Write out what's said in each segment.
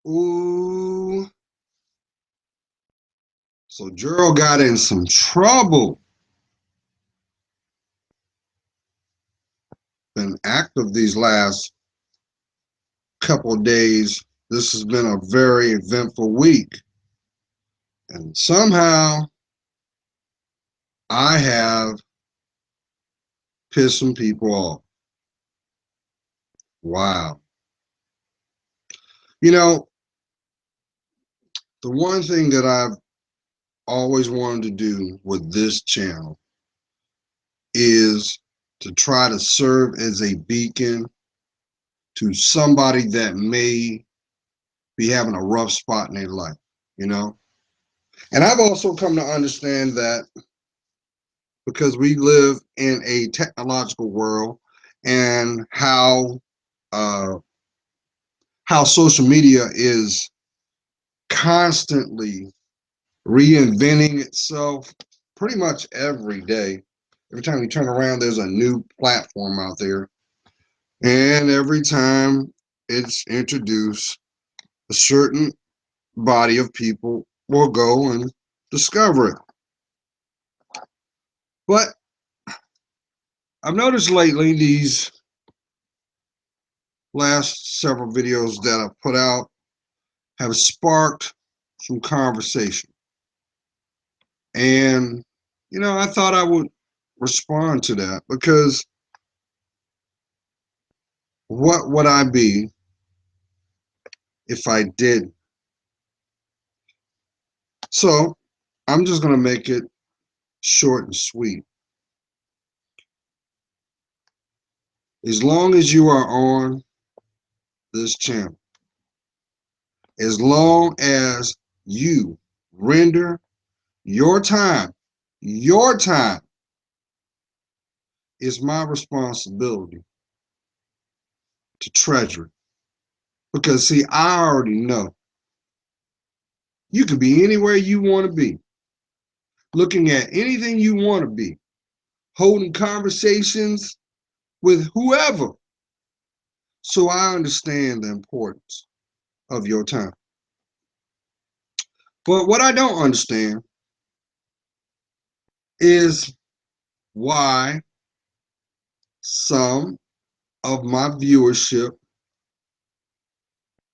Ooh. So Gerald got in some trouble. Been active these last couple of days. This has been a very eventful week. And somehow I have pissed some people off. Wow. You know, the one thing that I've always wanted to do with this channel is to try to serve as a beacon to somebody that may be having a rough spot in their life, you know? And I've also come to understand that because we live in a technological world and uh, how social media is constantly reinventing itself pretty much every day. Every time you turn around, there's a new platform out there. And every time it's introduced, a certain body of people will go and discover it. But I've noticed lately, these last several videos that I've put out have sparked some conversation. And, I thought I would respond to that because what would I be if I did? So I'm just going to make it short and sweet. As long as you are on this channel, as long as you render your time is my responsibility to treasure it. Because, see, I already know you could be anywhere you want to be, looking at anything you want to be, holding conversations with whoever. So I understand the importance of your time. But what I don't understand is why some of my viewership,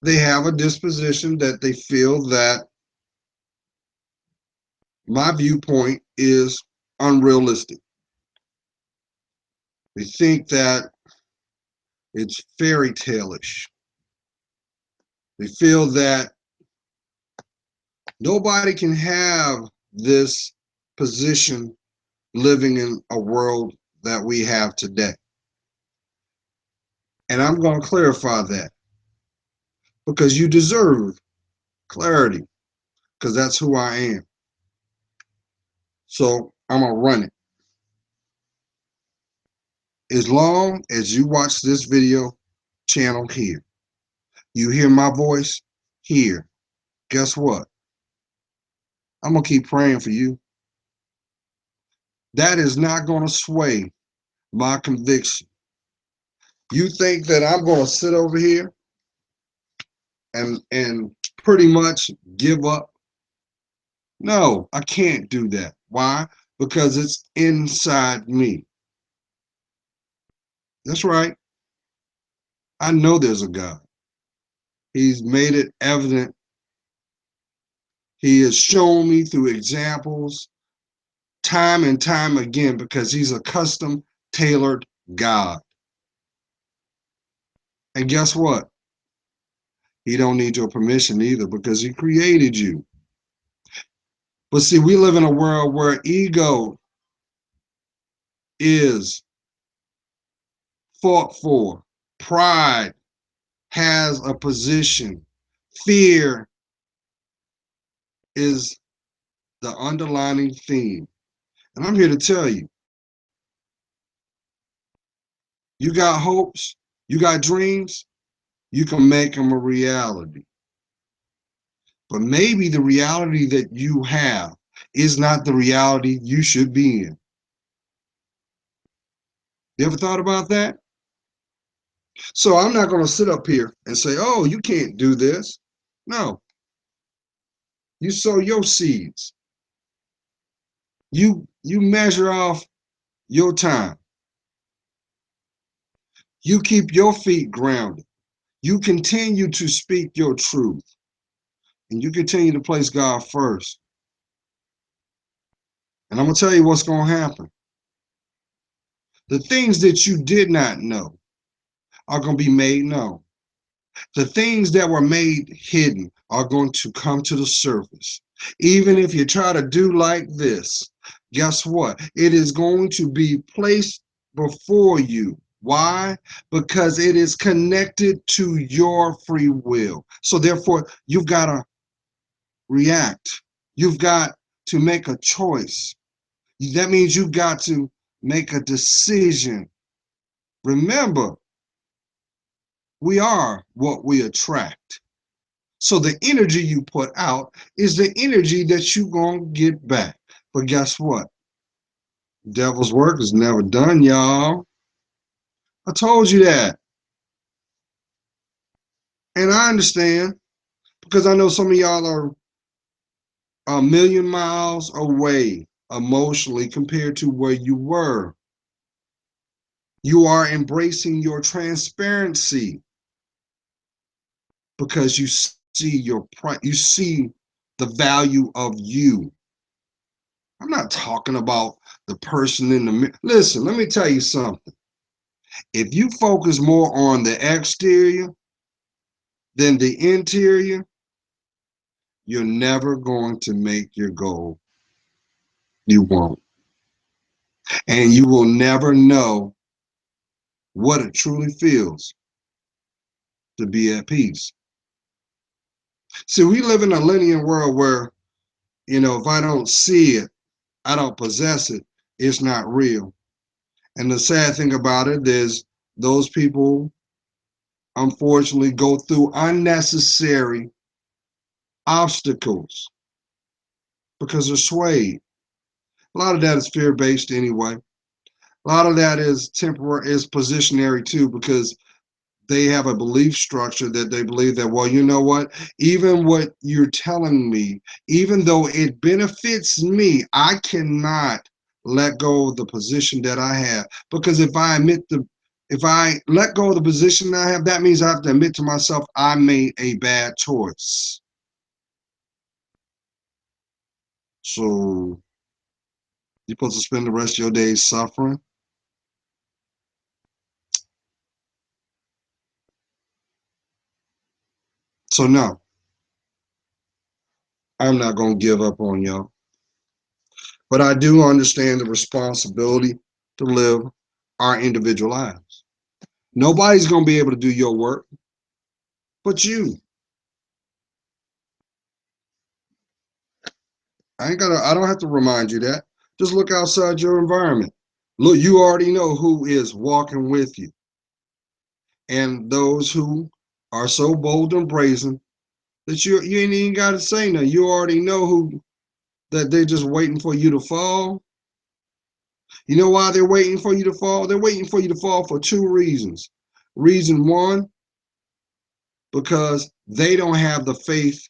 they have a disposition that they feel that my viewpoint is unrealistic. They think that it's fairy tale-ish. They feel that nobody can have this position living in a world that we have today. And I'm going to clarify that because you deserve clarity, because that's who I am. So I'm going to run it. As long as you watch this video channel here, you hear my voice here, guess what? I'm going to keep praying for you. That is not going to sway my conviction. You think that I'm going to sit over here and pretty much give up? No, I can't do that. Why? Because it's inside me. That's right. I know there's a God. He's made it evident. He has shown me through examples time and time again because he's a custom tailored God. And guess what? He don't need your permission either because he created you. But see, we live in a world where ego is fought for, pride has a position, fear is the underlining theme. And I'm here to tell you, you got hopes, you got dreams, you can make them a reality. But maybe the reality that you have is not the reality you should be in. You ever thought about that? So I'm not going to sit up here and say, oh, you can't do this. No, you sow your seeds. You measure off your time. You keep your feet grounded. You continue to speak your truth. And you continue to place God first. And I'm going to tell you what's going to happen. The things that you did not know are going to be made known. The things that were made hidden are going to come to the surface. Even if you try to do like this, guess what? It is going to be placed before you. Why? Because it is connected to your free will. So therefore, you've got to react. You've got to make a choice. That means you've got to make a decision. Remember, we are what we attract. So the energy you put out is the energy that you're going to get back. But guess what? Devil's work is never done, y'all. I told you that. And I understand because I know some of y'all are a million miles away emotionally compared to where you were. You are embracing your transparency because you see you see the value of you. I'm not talking about the person in the mirror. Listen, let me tell you something. If you focus more on the exterior than the interior, you're never going to make your goal. You won't. And you will never know what it truly feels to be at peace. See, we live in a linear world where, if I don't see it, I don't possess it, it's not real. And the sad thing about it is those people unfortunately go through unnecessary obstacles because they're swayed. A lot of that is fear-based anyway. A lot of that is temporary, is positionary too, because they have a belief structure that they believe that, well, you know what, even what you're telling me, even though it benefits me, I cannot let go of the position that I have. Because if I let go of the position I have, that means I have to admit to myself I made a bad choice. So you're supposed to spend the rest of your days suffering? So no, I'm not going to give up on y'all. But I do understand the responsibility to live our individual lives. Nobody's going to be able to do your work but you. I don't have to remind you that. Just look outside your environment. Look, you already know who is walking with you. And those who are so bold and brazen that you ain't even got to say nothing. You already know that they're just waiting for you to fall. You know why they're waiting for you to fall? They're waiting for you to fall for two reasons. Reason one, because they don't have the faith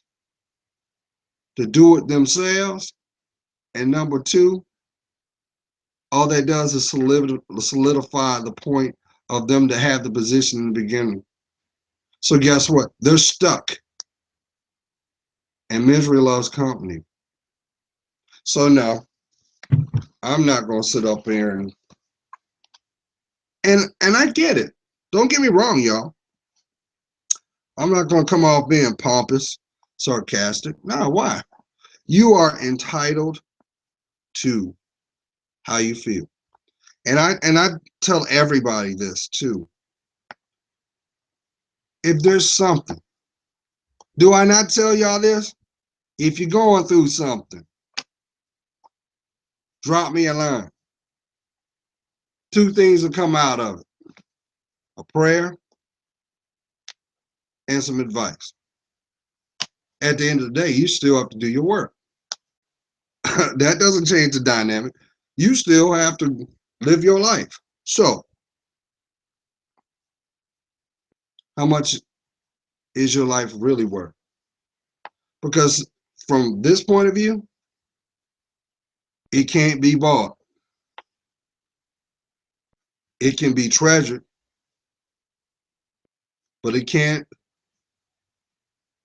to do it themselves. And number two, all that does is solidify the point of them to have the position in the beginning. So guess what? They're stuck. And misery loves company. So no, I'm not gonna sit up here and I get it. Don't get me wrong, y'all. I'm not gonna come off being pompous, sarcastic. No, why? You are entitled to how you feel. And I tell everybody this too. If there's something, do I not tell y'all this? If you're going through something, drop me a line. Two things will come out of it: a prayer and some advice. At the end of the day, you still have to do your work. That doesn't change the dynamic. You still have to live your life. So, how much is your life really worth? Because from this point of view, it can't be bought. It can be treasured, but it can't.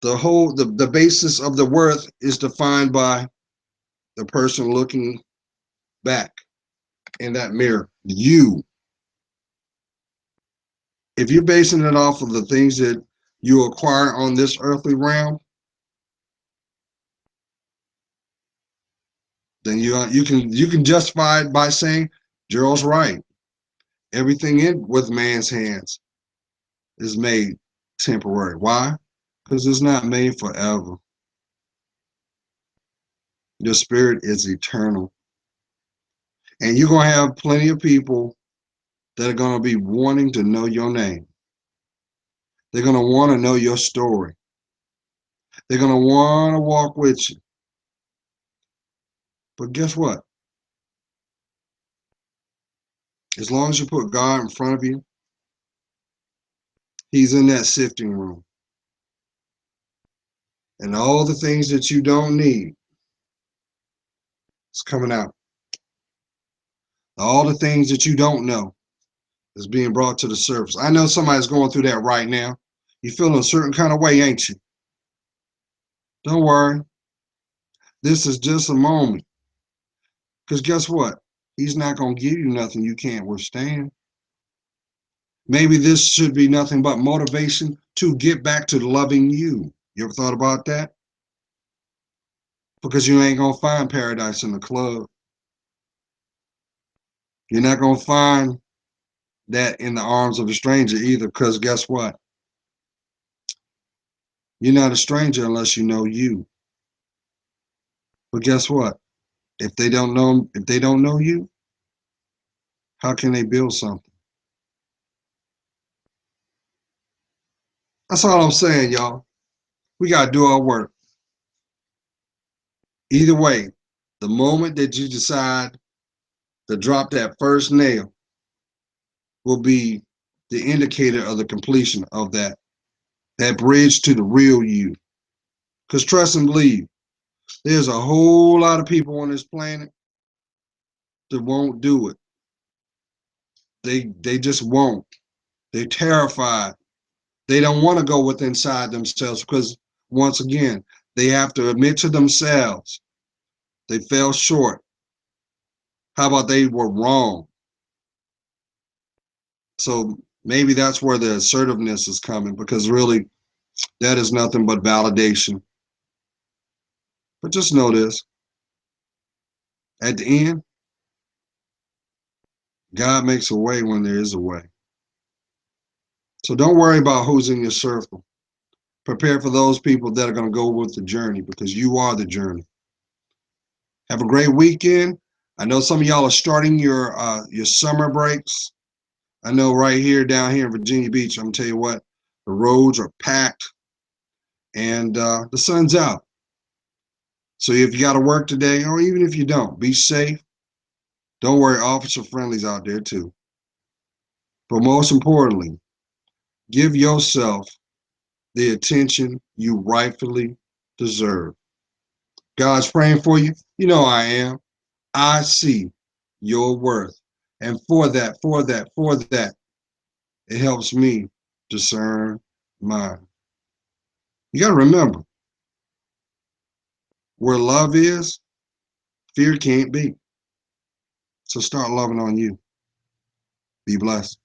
The basis of the worth is defined by the person looking back in that mirror. You. If you're basing it off of the things that you acquire on this earthly realm, then you can justify it by saying Gerald's right. Everything in with man's hands is made temporary. Why? Because it's not made forever. Your spirit is eternal. And you're going to have plenty of people that are going to be wanting to know your name. They're going to want to know your story. They're going to want to walk with you. But guess what? As long as you put God in front of you, He's in that sifting room. And all the things that you don't need is coming out. All the things that you don't know is being brought to the surface. I know somebody's going through that right now. You're feeling a certain kind of way, ain't you? Don't worry. This is just a moment. Because guess what? He's not going to give you nothing you can't withstand. Maybe this should be nothing but motivation to get back to loving you. You ever thought about that? Because you ain't going to find paradise in the club. You're not going to find that in the arms of a stranger either, because guess what? You're not a stranger unless you know you. But guess what? If they don't know you, how can they build something? That's all I'm saying, y'all. We got to do our work. Either way, the moment that you decide to drop that first nail will be the indicator of the completion of that bridge to the real you. Because trust and believe, there's a whole lot of people on this planet that won't do it. They just won't. They're terrified. They don't want to go within inside themselves because once again, they have to admit to themselves they fell short. How about they were wrong? So maybe that's where the assertiveness is coming, because really that is nothing but validation. But just know this, at the end, God makes a way when there is a way. So don't worry about who's in your circle. Prepare for those people that are going to go with the journey, because you are the journey. Have a great weekend. I know some of y'all are starting your summer breaks. I know right here down here in Virginia Beach, I'm gonna tell you what, the roads are packed and the sun's out. So if you got to work today, or even if you don't, be safe. Don't worry, Officer Friendly's out there too. But most importantly, give yourself the attention you rightfully deserve. God's praying for you. You know I am. I see your worth. And for that, it helps me discern mine. You got to remember, where love is, fear can't be. So start loving on you. Be blessed.